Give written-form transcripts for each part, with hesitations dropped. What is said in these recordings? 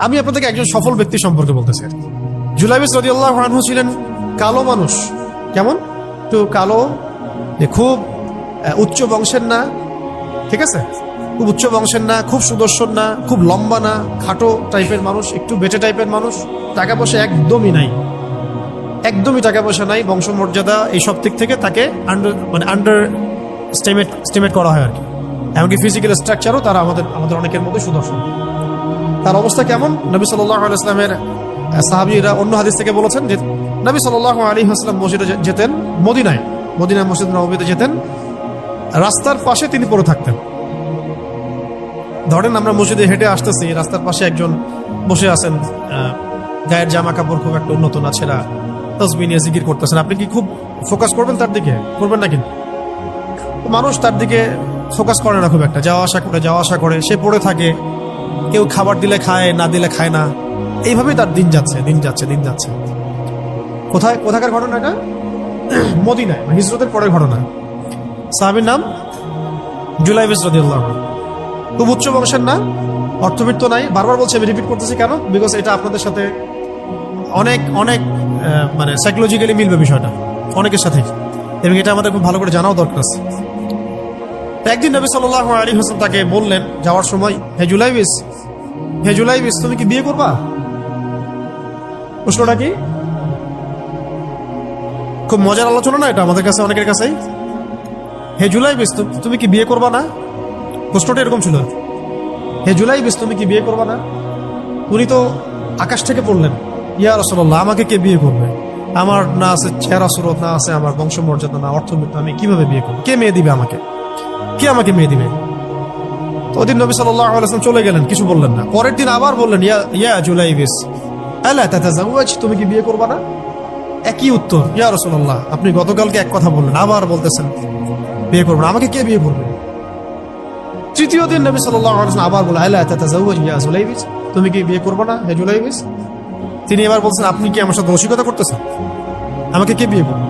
আমি আপনাদেরকে একজন সফল ব্যক্তি সম্পর্কে বলতেছি। জুলাইবিস রাদিয়াল্লাহু আনহু ছিলেন কালো মানুষ। কেমন? একটু কালো, খুব উচ্চ বংশের না, ঠিক আছে, খুব উচ্চ বংশের না, খুব সুদর্শন না, খুব লম্বা না, খাটো টাইপের মানুষ, একটু বেটে টাইপের মানুষ। টাকা পয়সা একদমই নাই, একদমই টাকা পয়সা নাই, বংশমর্যাদা এইসব দিক থেকে তাকে আন্ডার স্টিমেট করা হয় আর কি। এমনকি ফিজিক্যাল স্ট্রাকচারও তারা আমাদের অনেকের মধ্যে সুদর্শন। তার অবস্থা কেমন? নবী সাল্লাল্লাহু আলাইহি ওয়াসাল্লামের সাহাবীরা অন্য হাদিস থেকে বলেছেন যে নবী সাল্লাল্লাহু আলাইহি ওয়াসাল্লাম মসজিদে যেতেন, মদিনায় মসজিদ নববীতে যেতেন, রাস্তার পাশে তিনি পড়ে থাকতেন। ধরেন আমরা মসজিদে হেঁটে আসতেছি, রাস্তার পাশে একজন বসে আছেন, গায়ের জামা কাপড় খুব একটা উন্নত না, ছেঁড়া, তাসবিহ নিয়ে জিকির করতেছেন। আপনি কি খুব ফোকাস করবেন তার দিকে? করবেন না। কিন্তু মানুষ তার দিকে ফোকাস করে না খুব একটা, যাওয়া আসা করে, সে পড়ে থাকে। কেউ খাবার দিলে খায়, না দিলে খায় না, এইভাবেই তার দিন যাচ্ছে। কোথাকার ঘটনা এটা? মদিনায়, হিজরতের পরের ঘটনা। সাহাবীর নাম জুলাইবিস রাদিয়াল্লাহু আনহু। খুব উচ্চ বংশের না, অর্থবিত্ত নাই। বারবার বলছি, আমি রিপিট করতেছি কেন? বিকজ এটা আপনাদের সাথে অনেক মানে সাইকোলজিক্যালি মিলবে বিষয়টা অনেকের সাথে, এবং এটা আমাদের খুব ভালো করে জানাও দরকার আছে। একদিন নবী সাল্লাল্লাহু আলাইহি ওয়াসাল্লাম তাকে বললেন যাওয়ার সময়, হে জুলাইবিস, তুমি কি বিয়ে করবা? প্রশ্নটা কি? খুব মজার আলোচনা না এটা আমাদের কাছে, অনেকের কাছেই। হে জুলাইবিস, তুমি কি বিয়ে করবা না? প্রশ্নটা এরকম ছিল, হে জুলাইবিস, তুমি কি বিয়ে করবা না? উনি তো আকাশ থেকে পড়লেন, ইয়া রাসূলুল্লাহ, আমাকে কে বিয়ে করবে? আমার না আছে চেহারা সুরত, না আছে আমার বংশমর্যাদা, না অর্থবিত্ত, আমি কিভাবে বিয়ে করবো? কে মেয়ে দিবে আমাকে? কে আমাকে মেয়ে দিবে? তো ওদিন নবী সাল্লাল্লাহু আলাইহি ওয়াসাল্লাম চলে গেলেন, কিছু বললেন না। পরের দিন আবার বললেন, ইয়া জুলাইবিস, আলা তাতাযাওয়াজ, তুমি কি বিয়ে করবা না? একই উত্তর, ইয়া রাসূলুল্লাহ, আপনি গতকালকে এক কথা বললেন, আবার বলতেছেন বিয়ে করবেন, আমাকে কে বিয়ে করবে? তৃতীয় দিন নবী সাল্লাল্লাহু আলাইহি ওয়াসাল্লাম আবার বললেন, আলা তাতাযাওয়াজ ইয়া জুলাইবিস, তুমি কি বিয়ে করবে না হে জুলাইবিস? তিনি এবার বলছেন, আপনি কি আমার সাথে রসিকতা করতেছেন? আমাকে কে বিয়ে করবে?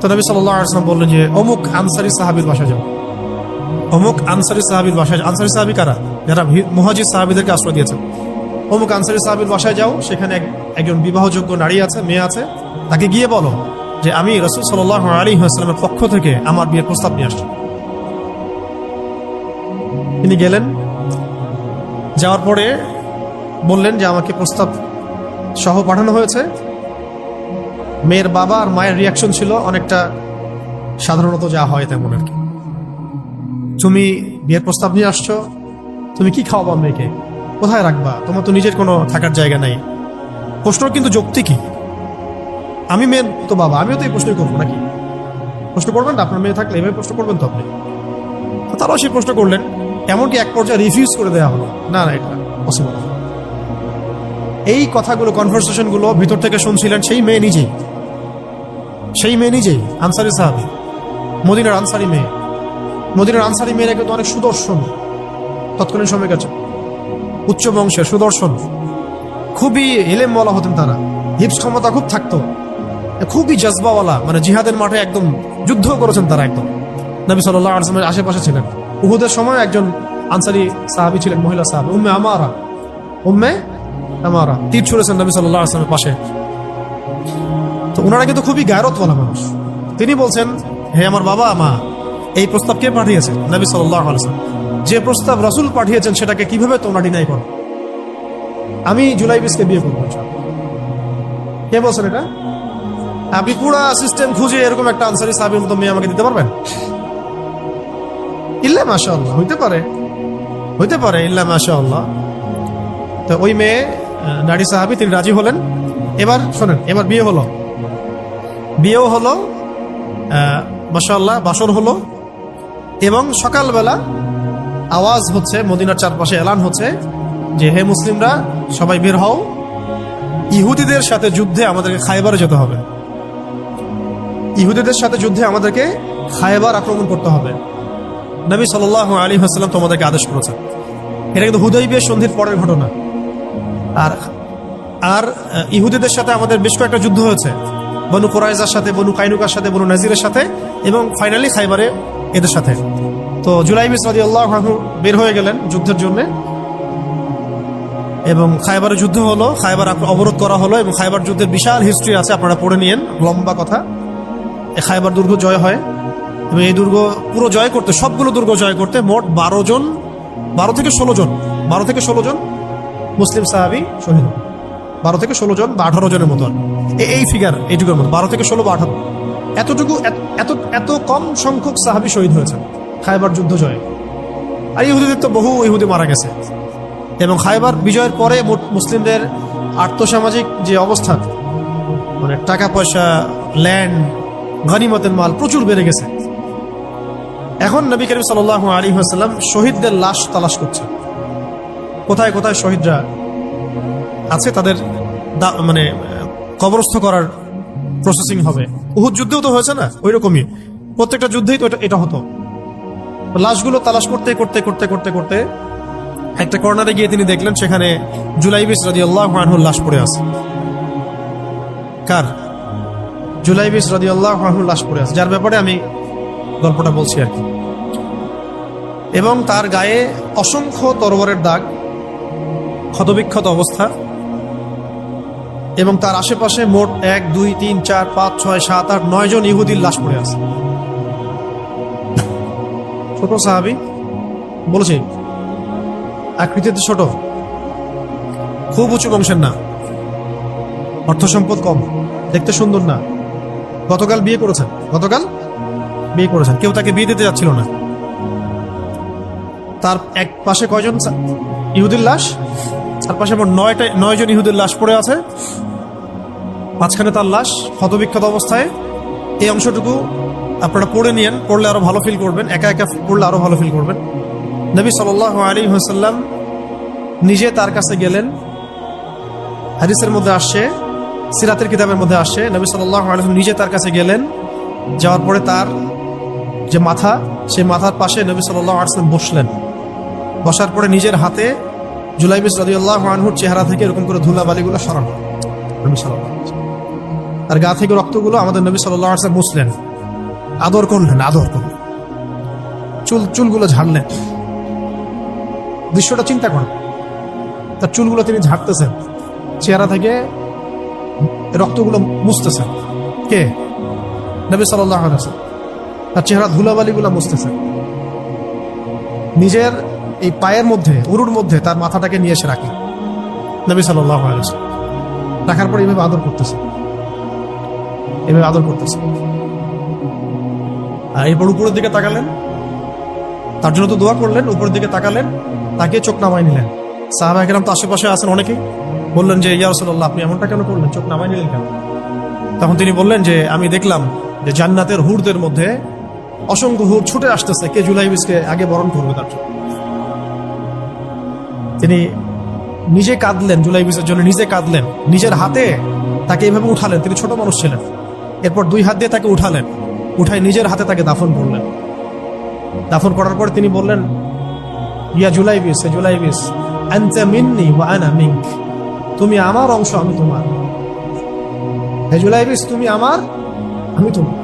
তো নবী সাল্লাল্লাহু আলাইহি ওয়াসাল্লাম বললেন যে অমুক আনসারী সাহাবীর বাসায় যাও। অমুক আনসারী সাহাবীর বাসায়। আনসারী সাহাবী কারা? যারা মুহাজির সাহাবীদেরকে আশ্রয় দিয়েছেন। অমুক আনসারী সাহাবীর বাসায় যাও, সেখানে একজন বিবাহযোগ্য নারী আছে, মেয়ে আছে, তাকে গিয়ে বলো যে আমি রাসূল সাল্লাল্লাহু আলাইহি ওয়াসাল্লামের পক্ষ থেকে আমার বিয়ের প্রস্তাব নিয়ে আসছি। তিনি গেলেন, যাওয়ার পরে বললেন যে আমাকে প্রস্তাব সহ পাঠানো হয়েছে। মেয়ের বাবা আর মায়ের রিয়াকশন ছিল অনেকটা সাধারণত যা হয় তেমন আর কি। তুমি বিয়ের প্রস্তাব নিয়ে আসছো, তুমি কি খাওয়াবা মেয়েকে? কোথায় রাখবা? তোমার তো নিজের কোনো থাকার জায়গা নাই। প্রশ্ন কিন্তু যৌক্তিক কি? আমি মেয়ের তো বাবা, আমিও তো এই প্রশ্নই করবো নাকি? প্রশ্ন করবেন না? আপনার মেয়ে থাকলে এভাবে প্রশ্ন করবেন তো আপনি। তারাও সেই প্রশ্ন করলেন, এমনকি এক পর্যায়ে রিফিউজ করে দেওয়া হলো, না এটা পসিবল। এই কথাগুলো, কনভারসেশনগুলো ভিতর থেকে শুনছিলেন সেই মেয়ে নিজেই, আনসারী সাহাবী, মদিনার আনসারী মেয়ে। মদিনার আনসারী মেয়েরা কিন্তু অনেক সুদর্শন তৎকালীন সময় গেছে, উচ্চ বংশের, সুদর্শন, খুবই ইলমওয়ালা হতেন তারা, হিপস ক্ষমতা খুব থাকতো, খুবই জজবাওয়ালা, মানে জিহাদের মাঠে একদম যুদ্ধ করেছেন তারা, একদম নবী সাল্লাল্লাহু আলাইহি ওয়াসাল্লামের আশেপাশে ছিলেন। উহুদের সময় একজন আনসারী সাহাবী ছিলেন, মহিলা সাহাবী, উম্মে আমারা, তীর ছুঁড়েছেন নবী সাল্লাল্লাহু আলাইহি ওয়াসাল্লামের পাশে। তো ওনারা কিন্তু খুবই গায়রতওয়ালা মানুষ। তিনি বলছেন, হে আমার বাবা মা, এই প্রস্তাব কে পাঠিয়েছেন? নবী সাল্লাল্লাহু আলাইহি ওয়াসাল্লাম। যে প্রস্তাব রাসূল পাঠিয়েছেন সেটাকে কিভাবে তোমরা ডিনাই করো? আমি জুলাইবিসকে বিয়ে করবো। কে বলছেন এটা? আপনি পুরা সিস্টেম খুঁজে এরকম একটা আনসারী সাহাবীর মতো মেয়ে আমাকে দিতে পারবেন? ইল্লা মাশাআল্লাহ, হইতে পারে, ইল্লা মাশাআল্লাহ। তো ওই মেয়ে, নারী সাহাবী, তিনি রাজি হলেন। এবার শোনেন, এবার বিয়েও হলো, মাশাআল্লাহ, বাসর হলো, এবং সকালবেলা আওয়াজ হচ্ছে, মদিনার চারপাশে এলান হচ্ছে যে হে মুসলিমরা, সবাই বের হও, ইহুদিদের সাথে যুদ্ধে আমাদেরকে খায়বারে যেতে হবে। ইহুদিদের সাথে যুদ্ধে আমাদেরকে খায়বার আক্রমণ করতে হবে। নবী সাল্লাল্লাহু আলাইহি ওয়াসাল্লাম তোমাদেরকে আদেশ করেছেন। এটা কিন্তু হুদাইবিয়া সন্ধির পরের ঘটনা। আর ইহুদিদের সাথে আমাদের বেশ কয়েকটা যুদ্ধ হয়েছে, বনু কুরাইজার সাথে, বনু কাইনুকার সাথে, বনু নাজিরের সাথে, এবং ফাইনালি খায়বারে এদের সাথে। তো জুলাইবিস রাদিয়াল্লাহু আনহু বের হয়ে গেলেন যুদ্ধের জন্য। এবং খায়বারের যুদ্ধ হলো, খায়বার অবরোধ করা হলো এবং খায়বার যুদ্ধের বিশাল হিস্ট্রি আছে, আপনারা পড়ে নিয়েন, লম্বা কথা। এই খায়বার দুর্গ জয় হয় এবং এই দুর্গ পুরো জয় করতে, সবগুলো দুর্গ জয় করতে মোট 12 থেকে 16 জন মুসলিম সাহাবী শহীদ, 12 থেকে 16 জন বা 18 জনের মতো, এই ফিগার, এইটুকুর মতো 12 থেকে 16 বা 18, এতটুকু, এত কম সংখ্যক সাহাবী শহীদ হয়েছে খায়বার যুদ্ধ জয়ে। আর ইহুদিদের তো বহু ইহুদি মারা গেছে। এবং খায়বার বিজয়ের পরে মুসলিমদের আর্থসামাজিক যে অবস্থা, মানে টাকা পয়সা, ল্যান্ড, গনিমতের মাল প্রচুর বেড়ে গেছে। এখন নবী করিম সাল্লাল্লাহু আলাইহি ওয়াসাল্লাম শহীদদের লাশ তালাশ করছে, কোথায় কোথায় শহীদরা আছে, তাদের মানে কবরস্থ করার প্রসেসিং হবে। উহুদ যুদ্ধেও তো হয়েছে না, ওই রকমই প্রত্যেকটা যুদ্ধেই তো এটা হতো। লাশগুলো তালাশ করতে করতে করতে করতে করতে একটা কর্নারে গিয়ে তিনি দেখলেন সেখানে জুলাইবিস রাদিয়াল্লাহু আনহুর লাশ পড়ে আছে। কার? জুলাইবিস রাদিয়াল্লাহু আনহুর লাশ পড়ে আছে, যার ব্যাপারে আমি গল্পটা বলছি আর কি। এবং তার গায়ে অসংখ্য তরবারের দাগ, ক্ষতবিক্ষত অবস্থা, এবং তার আশেপাশে মোট 1, 2, 3, 4, 5, 6, 7, 8, 9 জন ইহুদির লাশ পড়ে আছে। ছোট সাহাবী, বলেছি আকৃতিতে ছোট, খুব উঁচু বংশের না, অর্থ সম্পদ কম, দেখতে সুন্দর না। গতকাল বিয়ে করেছেন, কেউ তাকে বিয়ে দিতে যাচ্ছিল না। তার এক পাশে কয়জন ইহুদির লাশ, তার পাশে মোট 9 জন ইহুদির লাশ পড়ে আছে, মাঝখানে তার লাশ ক্ষতবিক্ষত অবস্থায়। এই অংশটুকু আপনারা পড়ে নিয়েন, পড়লে আরো ভালো ফিল করবেন, একা একা পড়লে আরো ভালো ফিল করবেন। নবী সাল্লাল্লাহু আলাইহি ওয়াসাল্লাম নিজে তার কাছে গেলেন। হাদিসের মধ্যে আসছে, সিরাতের কিতাবের মধ্যে আসছে, নবী সাল্লাল্লাহু আলাইহি ওয়াসাল্লাম নিজে তার কাছে গেলেন। যাওয়ার পরে তার যে মাথা, সেই মাথার পাশে নবী সাল্লাল্লাহু আলাইহি ওয়াসাল্লাম বসলেন। বসার পরে নিজের হাতে জুলাইবিস রাদিয়াল্লাহু আনহুর চেহারা থেকে এরকম করে ধুলাবালিগুলো সরানো, নবী সাল্লাল্লাহু আলাইহি ওয়াসাল্লাম তার গা থেকে রক্তগুলো আমাদের নবী সাল্লাল্লাহু আলাইহি ওয়াসাল্লাম মুছলেন, আদর করলেন, চুলগুলো ঝাড়লেন। দৃশ্যটা চিন্তা করেন, তার চুলগুলো তিনি ঝাড়তেছেন, চেহারা থেকে রক্তগুলো মুছতেছেন। কে? নবী সাল্লাল্লাহু আলাইহি ওয়াসাল্লাম তার চেহারা ধুলাবালিগুলো মুছতেছেন। নিজের এই পায়ের মধ্যে, উরুর মধ্যে তার মাথাটাকে নিয়ে এসে রাখলেন নবী সাল্লাল্লাহু আলাইহি ওয়াসাল্লাম। রাখার পর এইভাবে আদর করতেছে। আর এরপর উপরের দিকে তাকালেন, তার জন্য তো দোয়া করলেন, উপরের দিকে তাকালেন, তাকে চোখ নামায় নিলেন। সাহাবায়ে কেরাম তো আশেপাশে আছেন অনেকেই, বললেন যে ইয়া রাসূলুল্লাহ, আপনি এমনটা কেন করলেন, চোখ নামায় নিলেন কেন? তখন তিনি বললেন যে আমি দেখলাম যে জান্নাতের হুরদের মধ্যে অসংখ্য হুর ছুটে আসতেছে, কে জুলাইবিসকে আগে বরণ করবে তার জন্য। তিনি নিজে কাঁদলেন, জুলাইবিসের জন্য নিজে কাঁদলেন, নিজের হাতে তাকে এইভাবে উঠালেন। তিনি ছোট মানুষ ছিলেন। এরপর 2 হাত দিয়ে তাকে উঠালেন, উঠাই নিজের হাতে তাকে দাফন করলেন। দাফন করার পর তিনি বললেন, ইয়া জুলাইবিস, হে জুলাইবিস, আনতা মিন্নি ওয়া আনা মিনক, তুমি আমার অংশ, আমি তোমার। হে জুলাইবিস, তুমি আমার, আমি তোমার।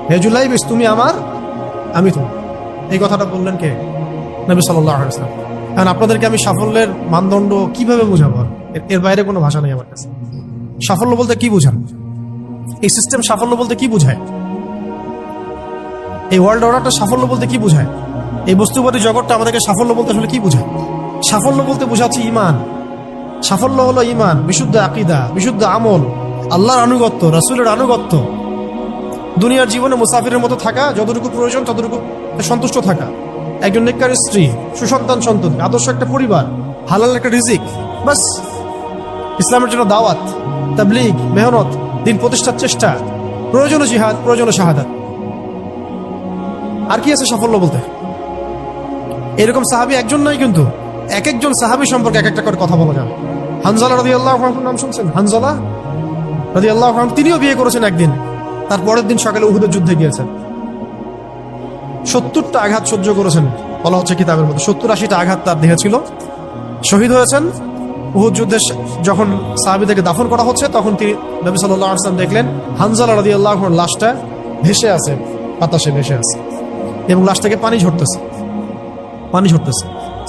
হে জুলাইবিস, তুমি আমার, আমি তোমার। এই কথাটা বললেন কে? নবী সাল্লাল্লাহু আলাইহি ওয়াসাল্লাম। কারণ আপনাদেরকে আমি সাফল্যের মানদণ্ড কিভাবে বোঝাবো, এর বাইরে কোনো ভাষা নেই আমার কাছে। সাফল্য বলতে কি বোঝান? এই সিস্টেম সাফল্য বলতে কি বোঝায়? এই ওয়ার্ল্ড অর্ডারটা সাফল্য বলতে কি বোঝায়? এই বস্তুবাদী জগৎটা আমাদেরকে সাফল্য বলতে আসলে কি বোঝায়? সাফল্য বলতে বোঝাচ্ছে ইমান। সাফল্য হলো ইমান, বিশুদ্ধ আকীদা, বিশুদ্ধ আমল, আল্লাহর আনুগত্য, রাসূলের আনুগত্য, দুনিয়ার জীবনে মুসাফিরের মতো থাকা, যতটুকু প্রয়োজন ততটুকু সন্তুষ্ট থাকা, একজন নেককার স্ত্রী, সুসন্তান সন্ততি, আদর্শ একটা পরিবার, হালাল একটা রিজিক, বাস। ইসলামের জন্য দাওয়াত, তাবলীগ, মেহনত, দিন প্রতিষ্ঠার চেষ্টা, প্রয়োজনীয় জিহাদ, প্রয়োজনীয় শাহাদাত। আর কি আছে সাফল্য বলতে? এরকম সাহাবী একজন নয়, কিন্তু এক একজন সাহাবী সম্পর্কে এক একটা করে কথা বলা যাবে। হানজালা রাদিয়াল্লাহু আনহুর নাম শুনছেন? হানজালা রাদিয়াল্লাহু আনহু, তিনিও বিয়ে করেছেন একদিন, তার পরের দিন সকালে উহুদের যুদ্ধে গিয়েছেন। 70টা আঘাত সহ্য করেছেন, বলা হচ্ছে কিতাবের মধ্যে 70-80টা আঘাত তার দেহে ছিল। শহীদ হয়েছেন। উহুদ যুদ্ধে যখন সাহাবীদেরকে দাফন করা হচ্ছে, তখন তিনি নবী সাল্লাল্লাহু আলাইহি ওয়াসাল্লাম দেখলেন হানজালা রাদিয়াল্লাহু আনহুর লাশটা ভেসে আছে, বাতাসে ভেসে আছে, এবং লাশ থেকে পানি ঝরতেছে।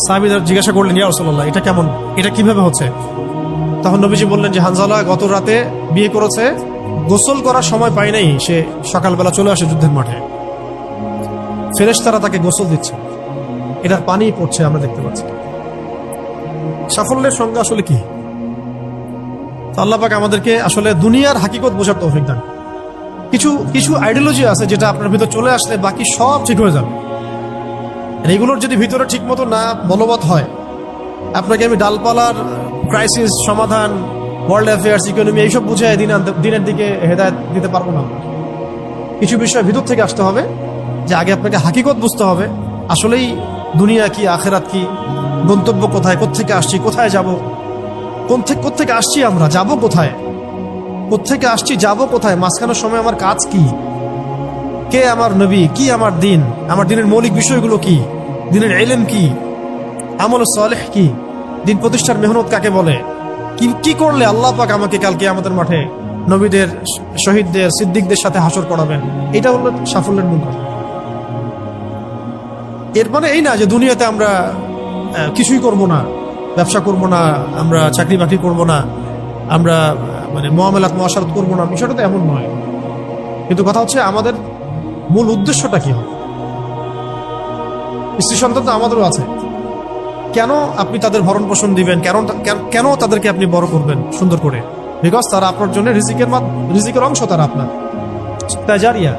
সাহাবীরা জিজ্ঞাসা করলেন, ইয়া রাসূলুল্লাহ, এটা কেমন, এটা কিভাবে হচ্ছে? তখন নবীজি বললেন যে হানজালা গত রাতে বিয়ে করেছে, গোসল করার সময় পায় নাই, সে সকালবেলা চলে আসে যুদ্ধের মাঠে, ফেরেশতারা তাকে গোসল দিচ্ছে, এটার পানি পড়ছে, আমরা দেখতে পাচ্ছি। সাফল্যের সঙ্গে আসলে কি? আল্লাহ পাক আমাদেরকে আসলে দুনিয়ার হাকিকত বোঝার তৌফিক দান। কিছু কিছু আইডিওলজি আছে যেটা আপনার ভিতর চলে আসলে বাকি সব ঠিক হয়ে যাবে। এগুলোর যদি ভিতরে ঠিক মতো না বলবৎ হয়, আপনাকে আমি ডালপালার ক্রাইসিস সমাধান, ওয়ার্ল্ড অ্যাফেয়ার্স, ইকোনমি এইসব বুঝে দিনের দিকে হেদায়েত দিতে পারবো না। কিছু বিষয় ভিতর থেকে আসতে হবে, যে আগে আপনাকে হাকিকত বুঝতে হবে, আসলেই দুনিয়া কি, আখেরাত কি, গন্তব্য কোথায়, কোত্থেকে আসছি, কোথায় যাব, কোত্থেকে আসছি, আমরা যাব কোথায়, কোত্থেকে আসছি, যাব কোথায়, মাঝখানের সময় আমার কাজ কি, কে আমার নবী, কি আমার দিন, আমার দিনের মৌলিক বিষয়গুলো কি, দিনের ইলম কি, আমল সালেহ কি, দিন প্রতিষ্ঠার মেহনত কাকে বলে, কি করলে আল্লাহ পাক আমাকে কালকে আমাদের মাঠে নবীদের, শহীদদের, সিদ্দিকদের সাথে হাসর করাবেন। এটা হলো সাফল্যের মূল কথা। এর মানে এই না যে দুনিয়াতে আমরা কিছুই করব না, ব্যবসা করব না, আমরা চাকরি বাকরি করব না, আমরা মানে মুআমালাত মুআশারাত করব না, বিষয়টা তো এমন নয়। কিন্তু কথা হচ্ছে আমাদের মূল উদ্দেশ্যটা কি হবে। স্ত্রী সন্তান তো আমাদেরও আছে, কেন আপনি তাদের ভরণ পোষণ দিবেন, কেন তাদেরকে আপনি বড় করবেন সুন্দর করে? বিকজ তারা আপনার জন্য রিজিকের অংশ, তারা আপনার তাজারিয়া,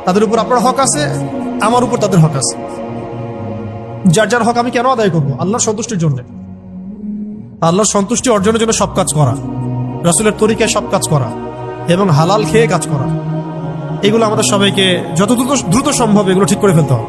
তাদের উপর আপনার হক আছে, আমার উপর তাদের হক আছে। যার যার হক আমি কেন আদায় করবো? আল্লাহর সন্তুষ্টির জন্য, আল্লাহর সন্তুষ্টি অর্জনের জন্য সব কাজ করা, রাসূলের তরিকায় সব কাজ করা এবং হালাল খেয়ে কাজ করা, এগুলো আমাদের সবাইকে যত দ্রুত সম্ভব এগুলো ঠিক করে ফেলতে হবে।